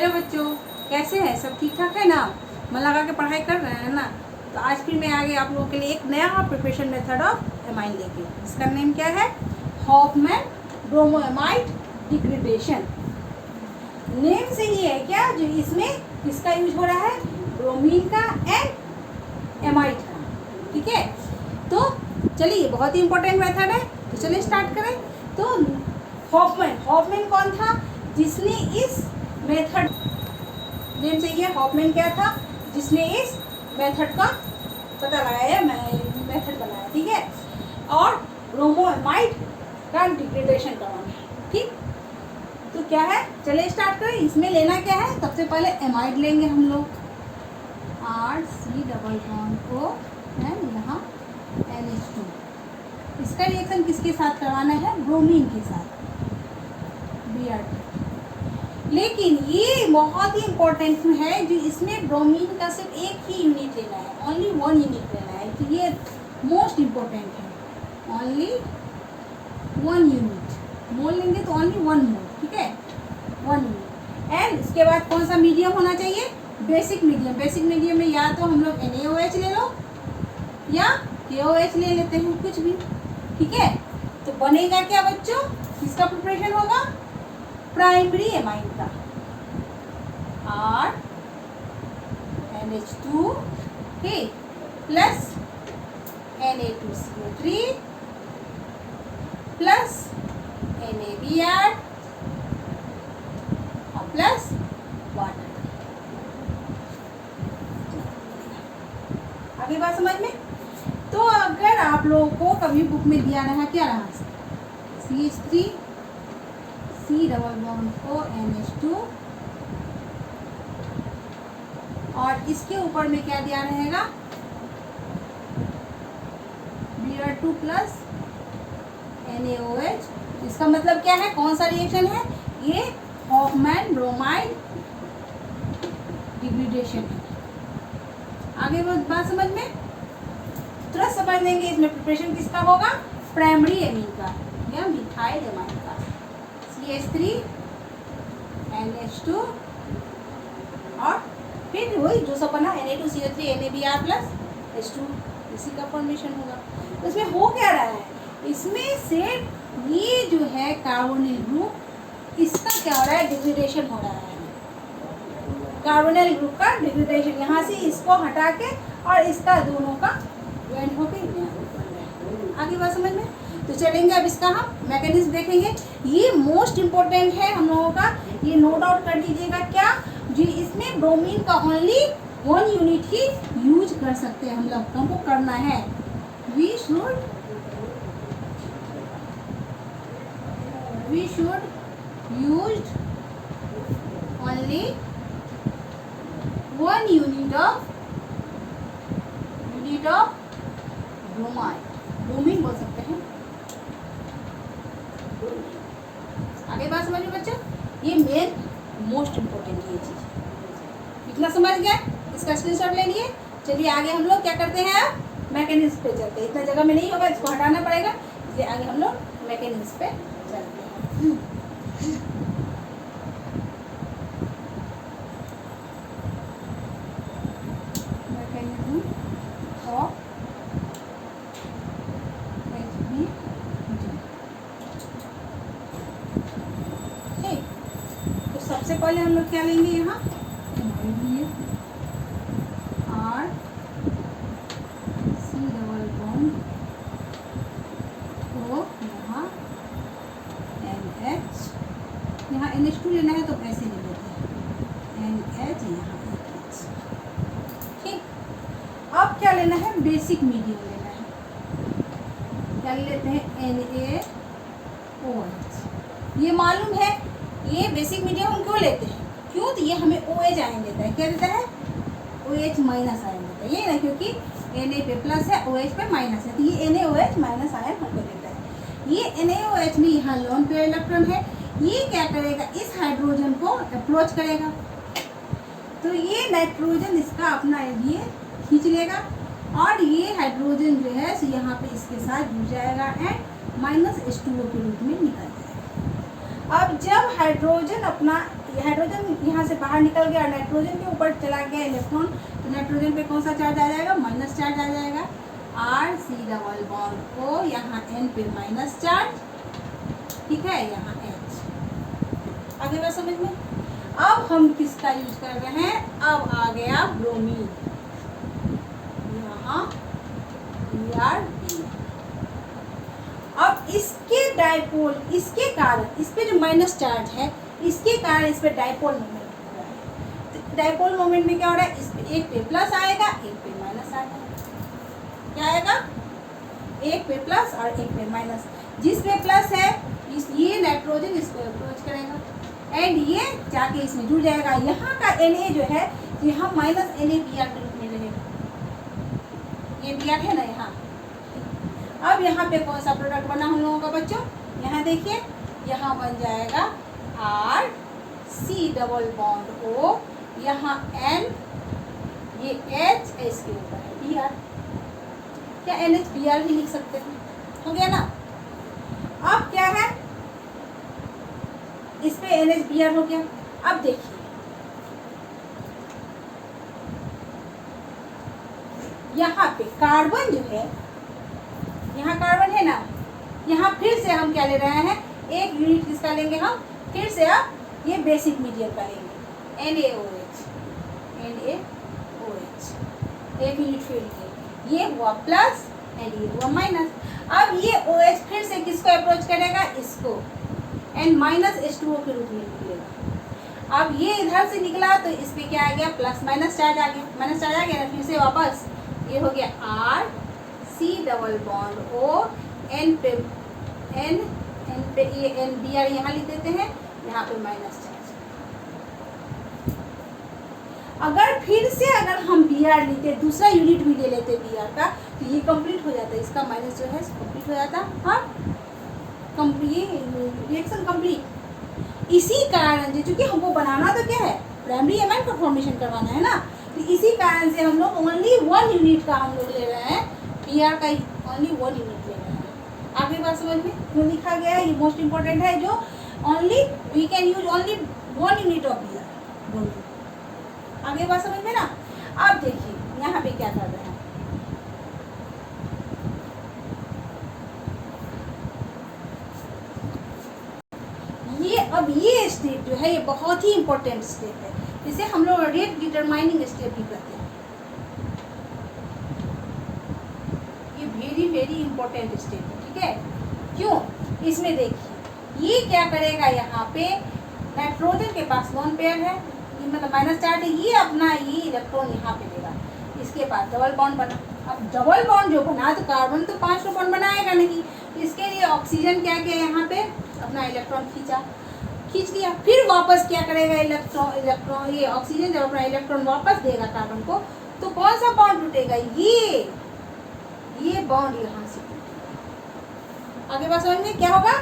Hello बच्चों, कैसे हैं? सब ठीक ठाक है ना? मन लगा के पढ़ाई कर रहे हैं ना? तो आज फिर मैं आगे आप लोगों के लिए एक नया प्रिपरेशन मेथड ऑफ एमाइन लेके। इसका नेम क्या है? Hoffmann ब्रोमोएमाइड degradation. नेम से ही है क्या जो इसमें किसका यूज हो रहा है? ब्रोमीन का एंड एमाइड का। ठीक है, तो चलिए, बहुत ही इंपॉर्टेंट मेथड है, तो चलिए स्टार्ट करें। तो हॉफमैन कौन था जिसने इस मेथड, नेम से ये हॉफमैन क्या था जिसने इस मेथड का पता लगाया, मेथड बनाया। ठीक है, और ब्रोमोएमाइड का डिग्रेडेशन करवाना। ठीक, तो क्या है, चलिए स्टार्ट करें। इसमें लेना क्या है? सबसे पहले एमाइड लेंगे हम लोग, RC O एंड यहाँ NH2। इसका रिएक्शन किसके साथ करवाना है? ब्रोमीन के साथ, Br2। लेकिन ये बहुत ही इम्पोर्टेंट है, जो इसमें ब्रोमीन का सिर्फ एक ही यूनिट लेना है, ओनली 1 यूनिट लेना है। तो ये मोस्ट इम्पोर्टेंट है, ओनली 1 यूनिट। मोल लेंगे तो ओनली 1 मोल। ठीक है, 1 यूनिट। एंड इसके बाद कौन सा मीडियम होना चाहिए? Basic medium. बेसिक मीडियम में या तो हम लोग NaOH ले लो या KOH ले लेते हैं, कुछ भी। ठीक है, तो बनेगा क्या बच्चों? किसका प्रिपरेशन होगा? प्राइमरी एमाइन का, R NH2 plus Na2CO3 plus NaBr और प्लस वाटर। आगे बात समझ में? तो अगर आप लोगों को कभी बुक में दिया रहा, क्या रहा? CH3 C++ NH2 और इसके ऊपर में क्या दिया रहेगा? Br2 plus NaOH। इसका मतलब क्या है? कौन सा रिएक्शन है ये? हॉफमैन ब्रोमाइड डिग्रेडेशन है। आगे बात समझ में? तुरंत समझ लेंगे। इसमें प्रिपरेशन किसका होगा? प्राइमरी एमीन का या मिथाइल एमाइन का, CH3 NH2 और फिर वही जो सब बना Na2CO3 NaBr प्लस H2, इसी का फॉर्मेशन होगा। तो इसमें हो क्या रहा है? इसमें से ये जो है कार्बोनिल ग्रुप, इसका क्या हो रहा है? डिग्रेडेशन हो रहा है। कार्बोनिल ग्रुप का डिग्रेडेशन, यहाँ से इसको हटा के और इसका दोनों का ज्वाइन होकर आगे बात समझ में? तो चलेंगे अब इसका हम मैकेनिज्म देखेंगे। ये मोस्ट इम्पोर्टेंट है हम लोगों का, ये नोट आउट कर दीजिएगा। क्या जी, इसमें ब्रोमीन का ओनली 1 यूनिट ही यूज कर सकते हैं हम लोग, हमको करना है। We should use only 1 unit of bromine बोल सकते हैं। आगे बात समझ में बच्चों? ये मेन मोस्ट इम्पोर्टेंट ये चीज। इतना समझ गए? इसका स्क्रीनशॉट ले लिए। चलिए आगे हम लोग क्या करते हैं? अब मैकेनिज्म पे चलते हैं। इतना जगह में नहीं होगा, इसको हटाना पड़ेगा, इसलिए आगे हम लोग मैकेनिज्म पे चलते हैं। मैकेनिज्म ऑफ सबसे पहले हम लोग क्या लेंगे? यहाँ R C O, यहाँ NH, यहाँ NH2 लेना है तो ऐसे ले लेते हैं, NH यहाँ NH। ठीक, अब क्या लेना है? बेसिक मीडियम लेना है। क्या लेते हैं? NaOH। ये मालूम है, ये बेसिक मीडियम हम क्यों लेते हैं? क्यों? तो ये हमें OH आयन देता है। क्या देता है? OH माइनस आयन देता है। ये ना, क्योंकि Na पे प्लस है, OH पे माइनस है, तो ये NaOH माइनस आयन हमको देता है। ये NaOH में यहाँ लोन पेयर इलेक्ट्रॉन है, ये क्या करेगा? इस हाइड्रोजन को अप्रोच करेगा, तो ये नाइट्रोजन इसका अपना ये खींच लेगा और ये हाइड्रोजन जो है यहाँ पे इसके साथ जुड़ जाएगा एंड -H2O के रूप में निकल जाएगा। अब जब हाइड्रोजन अपना हाइड्रोजन यहाँ से बाहर निकल गया और नाइट्रोजन के ऊपर चला गया इलेक्ट्रॉन, तो नाइट्रोजन पे कौन सा चार्ज आ जाएगा, माइनस चार्ज आ जाएगा। RC डबल बॉन्ड O, यहाँ N पे माइनस चार्ज, ठीक है, यहाँ H। आगे बात समझ में। अब हम किसका यूज कर रहे हैं, अब आ गया ब्रोमीन, यहाँ BR। अब इसके डाइपोल, इसके कारण इस पे जो माइनस चार्ज है, इसके कारण इस पे डाइपोल मोमेंट हो रहा है। तो डाइपोल मोमेंट में क्या हो रहा है, इस पे एक पे प्लस आएगा, एक पे माइनस आएगा। क्या आएगा, एक पे प्लस और एक पे माइनस। जिस पे प्लस है ये नाइट्रोजन इसको अप्रोच करेगा एंड ये जाके इसमें जुड़ जाएगा। यहाँ का Na जो है यहाँ माइनस NaBr के रूप में रहेगा, ये Br है ना यहाँ। अब यहाँ पे कौन सा प्रोडक्ट बना हम लोगों का बच्चों, यहाँ देखिए, यहाँ बन जाएगा RC डबल बॉन्ड O, यहाँ N, ये H, इसके ऊपर है Br। क्या NHBr भी लिख सकते हैं, हो गया ना। अब क्या है, इस पे NHBr हो गया। अब देखिए यहाँ पे कार्बन जो है, यहाँ कार्बन है ना, यहाँ फिर से हम क्या ले रहे हैं, एक यूनिट किसका लेंगे हम, फिर से अब ये बेसिक मीडियम का लेंगे, NaOH, एक यूनिट फिर लिए, ये हुआ प्लस एंड ये हुआ माइनस। अब ये OH फिर से किसको अप्रोच करेगा, इसको, एंड माइनस H2O के रूप में निकलेगा। अब ये इधर से निकला तो इस पे क्या आ गया, प्लस माइनस चार्ज आ गया, माइनस चार्ज आ गया ना, फिर से वापस ये हो गया RC double bond O, N पे ये NBr यहाँ लिख देते हैं, यहाँ पे माइनस चार्ज। अगर फिर से अगर हम Br लेते, दूसरा यूनिट भी ले लेते Br का, तो ये कंप्लीट हो जाता है, इसका माइनस जो है कंप्लीट हो जाता। हाँ, रिएक्शन कंप्लीट। इसी कारण जो, चूंकि हमको बनाना तो क्या है, प्राइमरी एमाइन का फॉर्मेशन करवाना है ना, तो इसी कारण से हम लोग ओनली 1 यूनिट का हम लोग ले रहे हैं, Br का ओनली 1 यूनिट ले रहे हैं। आगे बात समझ में क्यों लिखा गया है, ये मोस्ट इंपॉर्टेंट है, जो only we can use only 1 unit of Br। आगे बात समझ में ना। अब देखिए यहाँ पे क्या कर रहे हैं, ये अब ये स्टेप जो है ये बहुत ही इंपॉर्टेंट स्टेप है, जिसे हम लोग रेट डिटरमाइनिंग स्टेप भी कहते हैं। ये वेरी वेरी इंपॉर्टेंट स्टेप है, ठीक है। क्यों, इसमें देखिए ये क्या करेगा, यहाँ पे नाइट्रोजन के पास लोन पेयर है, ये मतलब माइनस चार्ज है, ये अपना ये इलेक्ट्रॉन यहाँ पे देगा, इसके पास डबल बॉन्ड बना। अब डबल बॉन्ड जो बना तो कार्बन तो 5 बॉन्ड बनाएगा नहीं, इसके लिए ऑक्सीजन क्या किया, यहाँ पे अपना इलेक्ट्रॉन खींच लिया। फिर वापस क्या करेगा, इलेक्ट्रॉन ये ऑक्सीजन जब अपना इलेक्ट्रॉन वापस देगा कार्बन को, तो कौन सा बॉन्ड टूटेगा, ये बॉन्ड यहाँ से टूटेगा। आगे बात समझ में क्या होगा,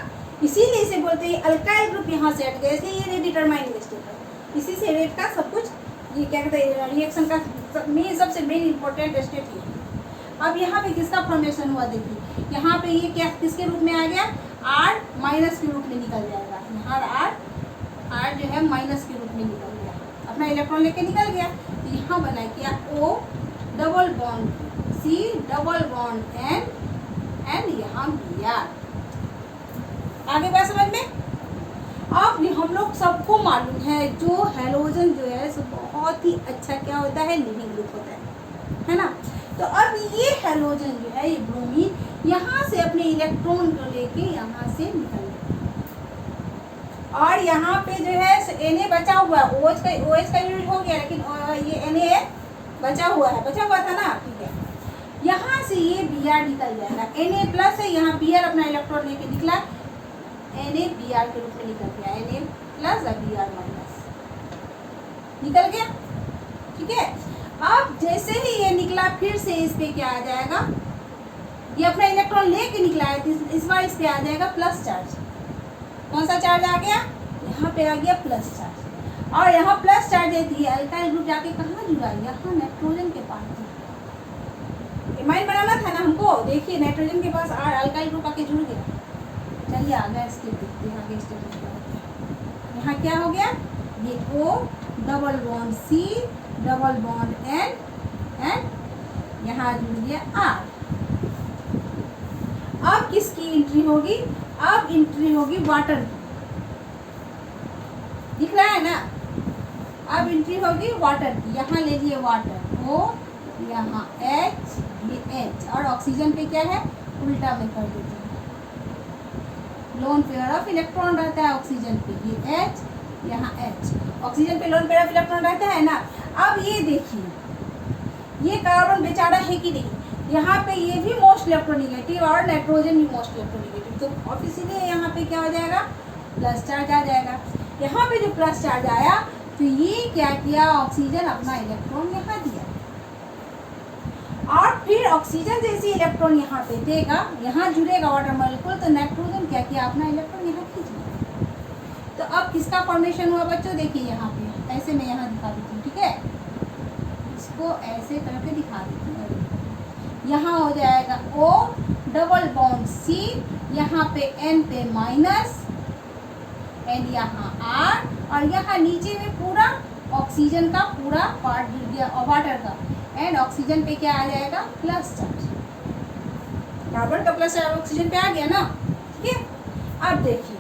इसीलिए इसे बोलते हैं अल्काइल ग्रुप यहाँ से हट गया, इसलिए ये डिटरमाइनिंग स्टेप है। इसी से रेट का सब कुछ, ये क्या कहते हैं, रिएक्शन का सबसे मेन इंपॉर्टेंट स्टेप ये है। अब यहाँ पे किसका फॉर्मेशन हुआ देखिए, यहाँ पे ये क्या किसके रूप में आ गया, R माइनस के रूप में निकल जाएगा। यहाँ R जो है माइनस के रूप में निकल गया, अपना इलेक्ट्रॉन लेके निकल गया। तो यहाँ बना क्या, O double bond C double bond N and यहाँ Br। आगे बात समझ में। अब हम लोग सबको मालूम है जो हैलोजन जो है सो बहुत ही अच्छा क्या होता है, लिविंग ग्रुप होता है ना। तो अब ये हैलोजन जो है, ये ब्रोमीन यहाँ से अपने इलेक्ट्रॉन को लेके यहाँ से निकल गया, और यहाँ पे जो है Na बचा हुआ है, OH का यूनिट हो गया, लेकिन ये Na बचा हुआ था ना, ठीक है। यहाँ से ये Br निकल जाएगा, Na प्लस है, यहाँ Br अपना इलेक्ट्रॉन लेके निकला, Na Br के रूप में निकल गया, Na प्लस और Br माइनस निकल गया, ठीक है। अब जैसे ही ये निकला, फिर से इस पे क्या आ जाएगा, ये अपना इलेक्ट्रॉन लेके निकला है, इस बार इस पे आ जाएगा प्लस चार्ज। कौन सा चार्ज आ गया, यहाँ पे आ गया प्लस चार्ज, और यहाँ प्लस चार्ज है, ये अल्काइल ग्रुप जाके कहाँ जुड़ा, यहाँ नाइट्रोजन के पास। एमाइन बनाना था ना हमको, देखिए नाइट्रोजन के पास अल्काइल ग्रुप आके जुड़ गया। चलिए आगे स्टेप देखते हैं, आगे स्टेप यहाँ क्या हो गया, ये O double bond C double bond N and यहाँ जुड़ गया R। अब किसकी एंट्री होगी? अब एंट्री होगी वाटर की, दिख रहा है ना? अब एंट्री होगी वाटर की। यहाँ ले लिए वाटर O, यहाँ H, ये H, और ऑक्सीजन पे क्या है? उल्टा में कर देते हैं, लोन पेयर ऑफ इलेक्ट्रॉन रहता है ऑक्सीजन पे, ये H, यहाँ H, ऑक्सीजन पे लोन पेयर ऑफ इलेक्ट्रॉन रहता है ना। अब ये देखिए, ये कार्बन बेचारा है कि नहीं, यहाँ पे ये भी मोस्ट इलेक्ट्रोनिगेटिव और नाइट्रोजन भी मोस्ट इलेक्ट्रोनिगेटिव, तो और इसीलिए यहाँ पे क्या हो जाएगा? प्लस चार्ज आ जाएगा। यहाँ पे जो प्लस चार्ज आया तो ये क्या किया? ऑक्सीजन अपना इलेक्ट्रॉन यहाँ दिया, और फिर ऑक्सीजन जैसे इलेक्ट्रॉन यहाँ पे देगा, यहाँ जुड़ेगा वाटर मॉलिक्यूल, तो नाइट्रोजन क्या किया? अपना इलेक्ट्रॉन यहाँ खींच लिया। तो अब किसका फॉर्मेशन हुआ बच्चों? देखिए यहाँ पे ऐसे मैं यहाँ दिखा देती हूँ, ठीक है? इसको ऐसे करके दिखा देती हूँ। यहाँ हो जाएगा O डबल बॉन्ड C, यहाँ पे N पे माइनस, एंड यहाँ R, और यहाँ नीचे में पूरा ऑक्सीजन का पूरा पार्ट जुड़ गया और वाटर का, एंड ऑक्सीजन पे क्या आ जाएगा? Plus charge. कार्बन का प्लस चार्ज ऑक्सीजन पे आ गया ना, ठीक है? अब देखिए,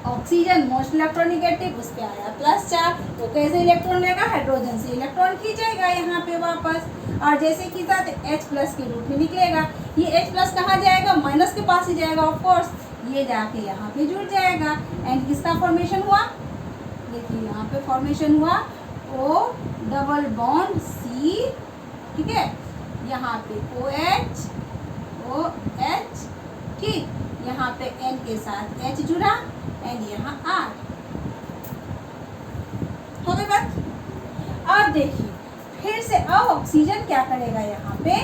ऑक्सीजन मोस्ट इलेक्ट्रोनिगेटिव, उस पे आया प्लस चार्ज, तो कैसे इलेक्ट्रॉन लेगा? हाइड्रोजन से इलेक्ट्रॉन खींचेगा यहाँ पे वापस, और जैसे खींचा तो H प्लस के रूप में निकलेगा। ये H प्लस कहाँ जाएगा? माइनस के पास ही जाएगा ऑफ कोर्स, ये जाके यहाँ पे जुड़ जाएगा, एंड किसका फॉर्मेशन हुआ? देखिए यहाँ पे फॉर्मेशन हुआ O डबल बॉन्ड C, ठीक है? यहाँ पे OH, OH, ठीक, यहाँ पे N के साथ H जुड़ा, एंड यहाँ R। हो गई बात? अब देखिए फिर से, अब ऑक्सीजन क्या करेगा? यहाँ पे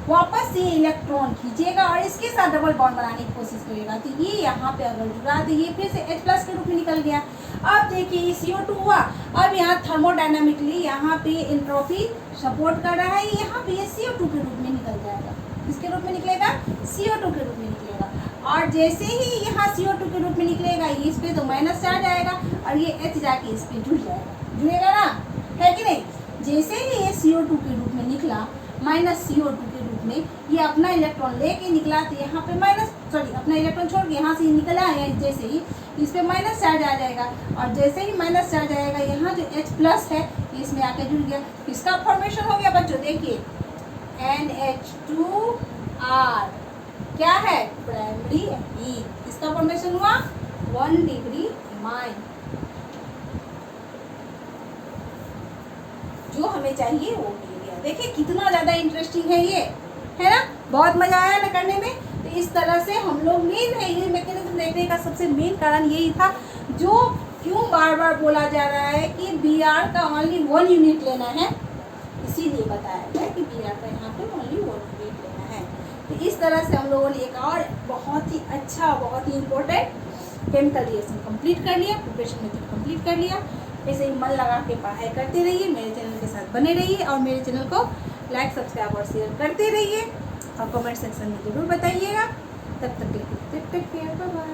वापस ये इलेक्ट्रॉन खींचेगा और इसके साथ डबल बॉन्ड बनाने की कोशिश करेगा, तो ये यहाँ पे अगर जुड़ा तो ये फिर से H प्लस के रूप में निकल गया। अब देखिए ये CO2 हुआ, अब यहाँ थर्मोडायनामिकली यहाँ पे एंट्रोपी सपोर्ट कर रहा है, यहाँ पे ये CO2 के रूप में निकल जाएगा। किसके रूप में निकलेगा? CO2 के रूप में निकलेगा, और जैसे ही यहाँ CO2 के रूप में निकलेगा, ये इस पे तो माइनस चार्ज आएगा, और ये H जाके इस पे जुड़ जाएगा, जुड़ेगा ना, है कि नहीं? जैसे ही ये CO2 के रूप में निकला, माइनस CO2 के रूप में, ये अपना इलेक्ट्रॉन लेके निकला, तो यहाँ पे माइनस, सॉरी, अपना इलेक्ट्रॉन छोड़ के यहाँ से निकला है, जैसे ही इस पे माइनस चार्ज आ जाएगा, और जैसे ही माइनस चार्ज आएगा, यहाँ जो H प्लस है इसमें आके जुड़ गया। इसका फॉर्मेशन हो गया बच्चों, देखिए NH2R, क्या है? Primary heat. इसका फॉर्मेशन हुआ 1 डिग्री माइन, जो हमें चाहिए वो मिल गया। देखिए कितना ज़्यादा इंटरेस्टिंग है ये, है ना? बहुत मजा आया ना करने में। तो इस तरह से हम लोग मेन है, ये मैकेनिज्म देखने का सबसे मेन कारण यही था, जो क्यों बार बार बोला जा रहा है कि Br का ओनली 1 यूनिट लेना है, इसीलिए बताया गया कि Br का यहाँ पे ओनली 1 यूनिट लेना है। तो इस तरह से हम लोगों ने एक और बहुत ही अच्छा, बहुत ही इम्पोर्टेंट केमिकल रिएक्शन कंप्लीट कर लिया, प्रिपरेशन मेथड कंप्लीट कर लिया। ऐसे ही मन लगा के पढ़ाई करते रहिए, मेरे चैनल के साथ बने रहिए, और मेरे चैनल को लाइक, सब्सक्राइब और शेयर करते रहिए, और कमेंट सेक्शन में ज़रूर बताइएगा। तब तक के लिए टेक केयर, बाय बाय।